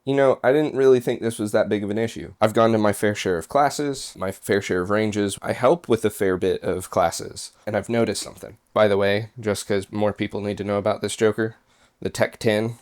I didn't really think this was that big of an issue. I've gone to my fair share of classes, my fair share of ranges. I help with a fair bit of classes, and I've noticed something. By the way, just because more people need to know about this Joker, the Tech 10,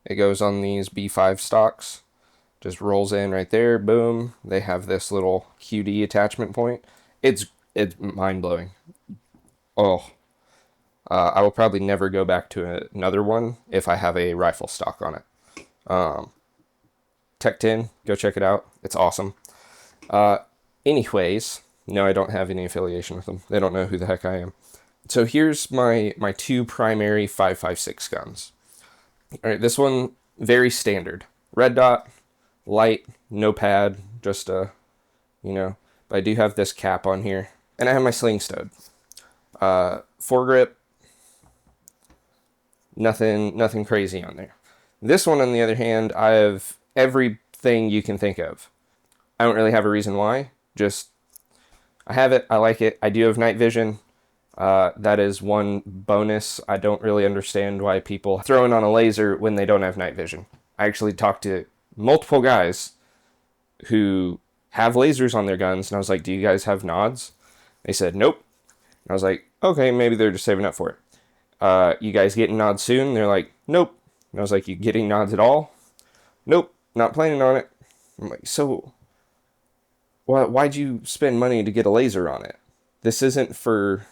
it goes on these B5 stocks, just rolls in right there, boom. They have this little QD attachment point. It's mind-blowing. Oh, I will probably never go back to another one if I have a rifle stock on it. Tech 10, go check it out. It's awesome. Anyways, no, I don't have any affiliation with them. They don't know who the heck I am. So here's my two primary 5.56 guns. All right, this one, very standard. Red dot, light, no pad, just but I do have this cap on here. And I have my sling stud. Foregrip, nothing crazy on there. This one, on the other hand, I have everything you can think of. I don't really have a reason why. Just, I have it. I like it. I do have night vision. That is one bonus. I don't really understand why people throw in on a laser when they don't have night vision. I actually talked to multiple guys who have lasers on their guns, and I was like, do you guys have nods? They said, nope. And I was like, okay, maybe they're just saving up for it. You guys getting nods soon? And they're like, nope. And I was like, you getting nods at all? Nope, not planning on it. I'm like, so why'd you spend money to get a laser on it? This isn't for,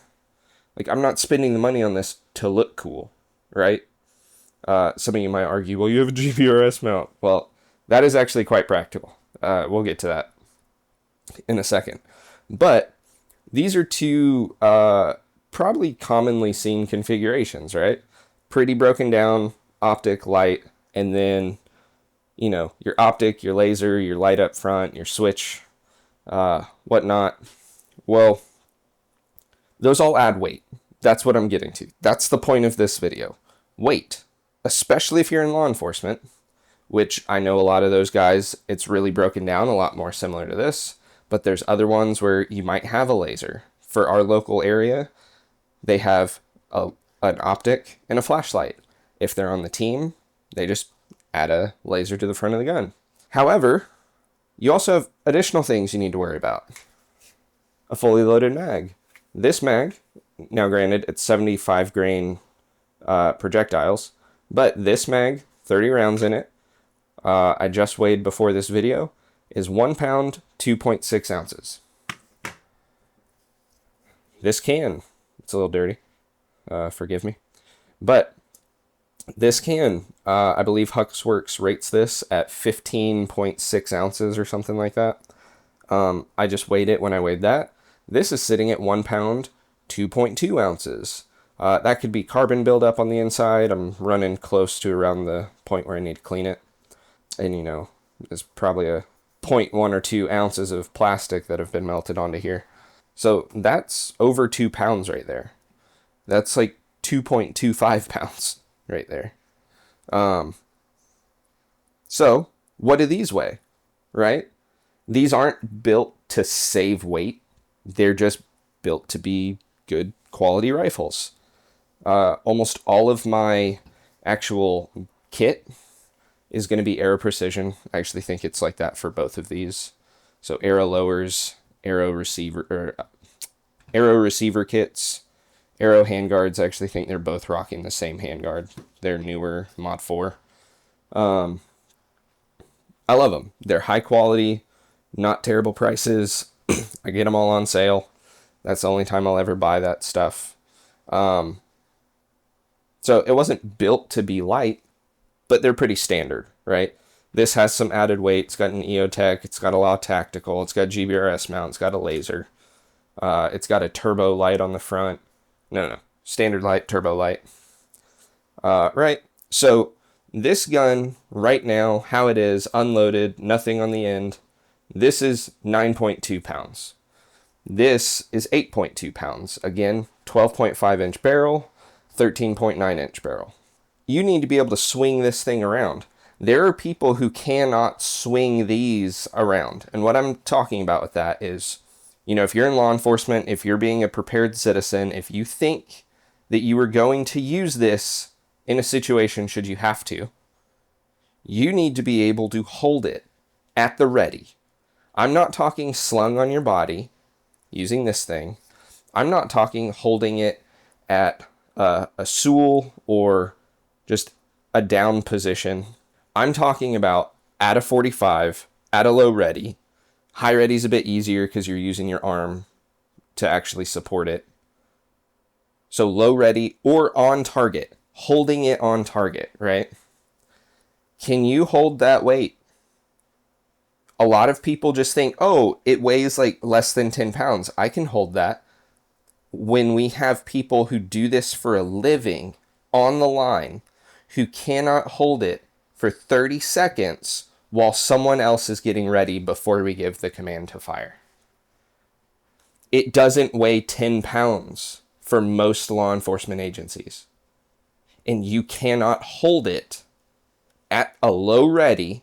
I'm not spending the money on this to look cool, right? Some of you might argue, well, you have a GPRS mount. Well, that is actually quite practical. We'll get to that in a second. But these are two probably commonly seen configurations, right? Pretty broken down, optic, light, and then, your optic, your laser, your light up front, your switch, whatnot. Well, those all add weight. That's what I'm getting to. That's the point of this video. Weight. Especially if you're in law enforcement, which I know a lot of those guys, it's really broken down a lot more similar to this, but there's other ones where you might have a laser. For our local area, they have an optic and a flashlight. If they're on the team, they just add a laser to the front of the gun. However, you also have additional things you need to worry about. A fully loaded mag. This mag, now granted, it's 75 grain projectiles, but this mag, 30 rounds in it, I just weighed before this video, is 1 pound, 2.6 ounces. This can, it's a little dirty, forgive me, but this can, I believe Huxworks rates this at 15.6 ounces or something like that. I just weighed it when I weighed that. This is sitting at 1 pound, 2.2 ounces. That could be carbon buildup on the inside. I'm running close to around the point where I need to clean it. And, there's probably a 0.1 or 2 ounces of plastic that have been melted onto here. So that's over 2 pounds right there. That's like 2.25 pounds right there. So what do these weigh, right? These aren't built to save weight. They're just built to be good quality rifles. Almost all of my actual kit is going to be arrow precision. I actually think it's like that for both of these. So arrow lowers, arrow receiver kits, arrow handguards. I actually think they're both rocking the same handguard. They're newer, Mod 4. I love them. They're high quality, not terrible prices. I get them all on sale. That's the only time I'll ever buy that stuff. So it wasn't built to be light, but they're pretty standard, right? This has some added weight. It's got an EOTech. It's got a lot of tactical. It's got GBRS mount. It's got a laser. It's got a turbo light on the front. No. Standard light, turbo light. Right? So this gun right now, how it is, unloaded, nothing on the end, this is 9.2 pounds. This is 8.2 pounds. Again, 12.5 inch barrel, 13.9 inch barrel. You need to be able to swing this thing around. There are people who cannot swing these around. And what I'm talking about with that is, if you're in law enforcement, if you're being a prepared citizen, if you think that you are going to use this in a situation should you have to, You need to be able to hold it at the ready. I'm not talking slung on your body using this thing. I'm not talking holding it at a stool or just a down position. I'm talking about at a 45, at a low ready. High ready is a bit easier because you're using your arm to actually support it. So low ready or on target, holding it on target, right? Can you hold that weight? A lot of people just think, oh, it weighs like less than 10 pounds. I can hold that. When we have people who do this for a living on the line, who cannot hold it for 30 seconds while someone else is getting ready before we give the command to fire. It doesn't weigh 10 pounds for most law enforcement agencies. And you cannot hold it at a low ready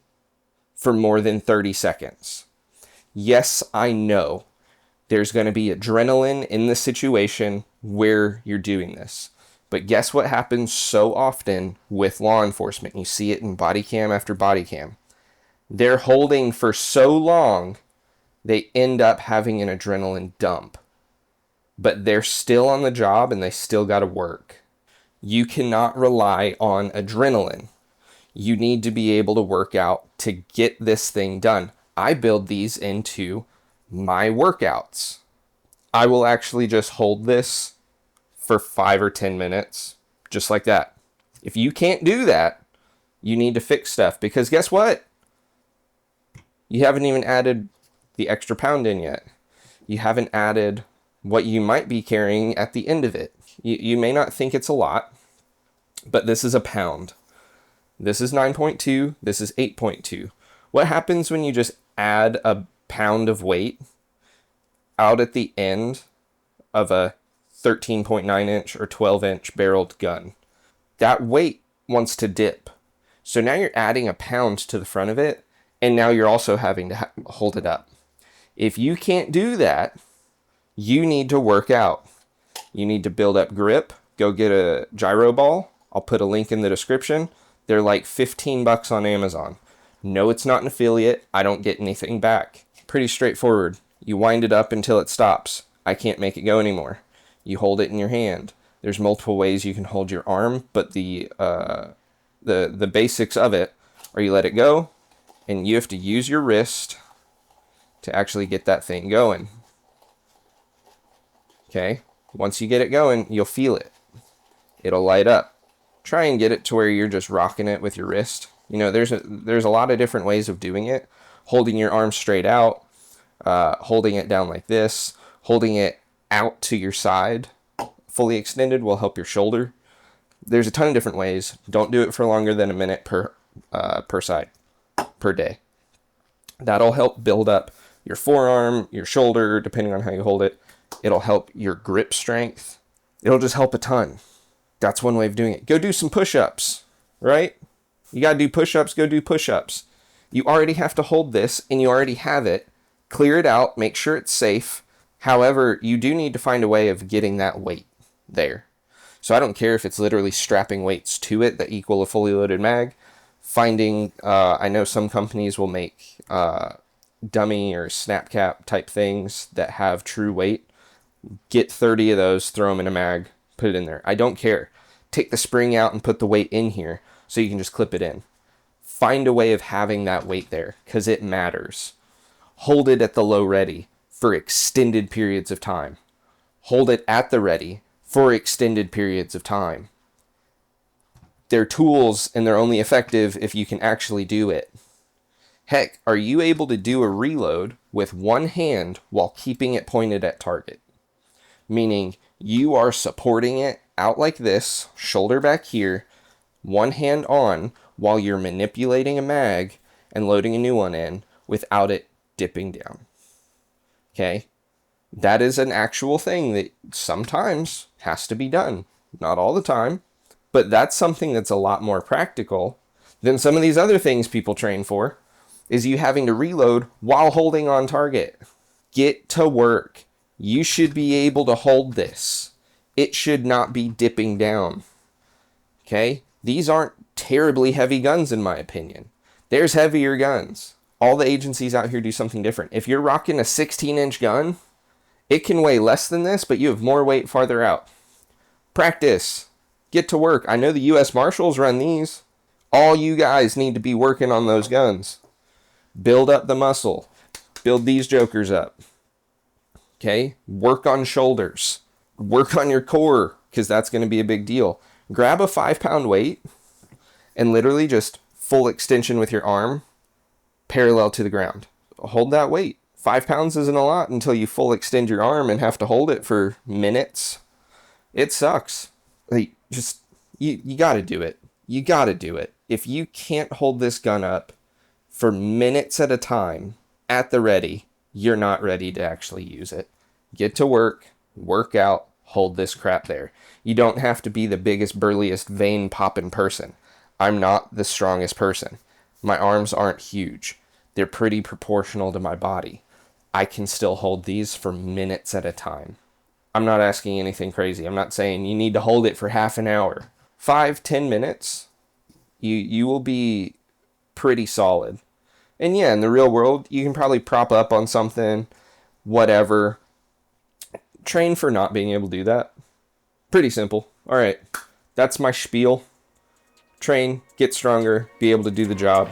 for more than 30 seconds. Yes, I know there's going to be adrenaline in the situation where you're doing this. But guess what happens so often with law enforcement? You see it in body cam after body cam. They're holding for so long, they end up having an adrenaline dump. But they're still on the job and they still got to work. You cannot rely on adrenaline. You need to be able to work out to get this thing done. I build these into my workouts. I will actually just hold this for 5 or 10 minutes, just like that. If you can't do that, you need to fix stuff, because guess what? You haven't even added the extra pound in yet. You haven't added what you might be carrying at the end of it. You may not think it's a lot, but this is a pound. This is 9.2, this is 8.2. What happens when you just add a pound of weight out at the end of a 13.9 inch or 12 inch barreled gun? That weight wants to dip. So now you're adding a pound to the front of it, and now you're also having to hold it up. If you can't do that, you need to work out. You need to build up grip. Go get a gyro ball. I'll put a link in the description. They're like $15 on Amazon. No, it's not an affiliate. I don't get anything back. Pretty straightforward. You wind it up until it stops. I can't make it go anymore. You hold it in your hand. There's multiple ways you can hold your arm, but the basics of it are you let it go, and you have to use your wrist to actually get that thing going. Okay? Once you get it going, you'll feel it. It'll light up. Try and get it to where you're just rocking it with your wrist. You know, there's a lot of different ways of doing it. Holding your arm straight out, holding it down like this, holding it out to your side, fully extended will help your shoulder. There's a ton of different ways. Don't do it for longer than a minute per side, per day. That'll help build up your forearm, your shoulder, depending on how you hold it. It'll help your grip strength. It'll just help a ton. That's one way of doing it. Go do some push-ups, right? You got to do push-ups, go do push-ups. You already have to hold this, and you already have it. Clear it out, make sure it's safe. However, you do need to find a way of getting that weight there. So I don't care if it's literally strapping weights to it that equal a fully loaded mag. Finding, I know some companies will make dummy or snap cap type things that have true weight. Get 30 of those, throw them in a mag, put it in there. I don't care. Take the spring out and put the weight in here so you can just clip it in. Find a way of having that weight there, because it matters. Hold it at the low ready for extended periods of time. Hold it at the ready for extended periods of time. They're tools, and they're only effective if you can actually do it. Heck, are you able to do a reload with one hand while keeping it pointed at target? Meaning you are supporting it out like this, shoulder back here, one hand on, while you're manipulating a mag and loading a new one in without it dipping down. Okay? That is an actual thing that sometimes has to be done. Not all the time, but that's something that's a lot more practical than some of these other things people train for, is you having to reload while holding on target. Get to work. You should be able to hold this. It should not be dipping down. Okay? These aren't terribly heavy guns, in my opinion. There's heavier guns. All the agencies out here do something different. If you're rocking a 16-inch gun, it can weigh less than this, but you have more weight farther out. Practice. Get to work. I know the U.S. Marshals run these. All you guys need to be working on those guns. Build up the muscle. Build these jokers up. Okay? Work on shoulders. Work on your core, because that's going to be a big deal. Grab a 5-pound weight and literally just full extension with your arm parallel to the ground. Hold that weight. 5 pounds isn't a lot until you full extend your arm and have to hold it for minutes. It sucks. Like, just, you got to do it. You got to do it. If you can't hold this gun up for minutes at a time at the ready, you're not ready to actually use it. Get to work, work out, hold this crap there. You don't have to be the biggest, burliest, vein popping person. I'm not the strongest person. My arms aren't huge. They're pretty proportional to my body. I can still hold these for minutes at a time. I'm not asking anything crazy. I'm not saying you need to hold it for half an hour. 5-10 minutes, you will be pretty solid. And yeah, in the real world, you can probably prop up on something, whatever. Train for not being able to do that. Pretty simple. All right, that's my spiel. Train, get stronger, be able to do the job.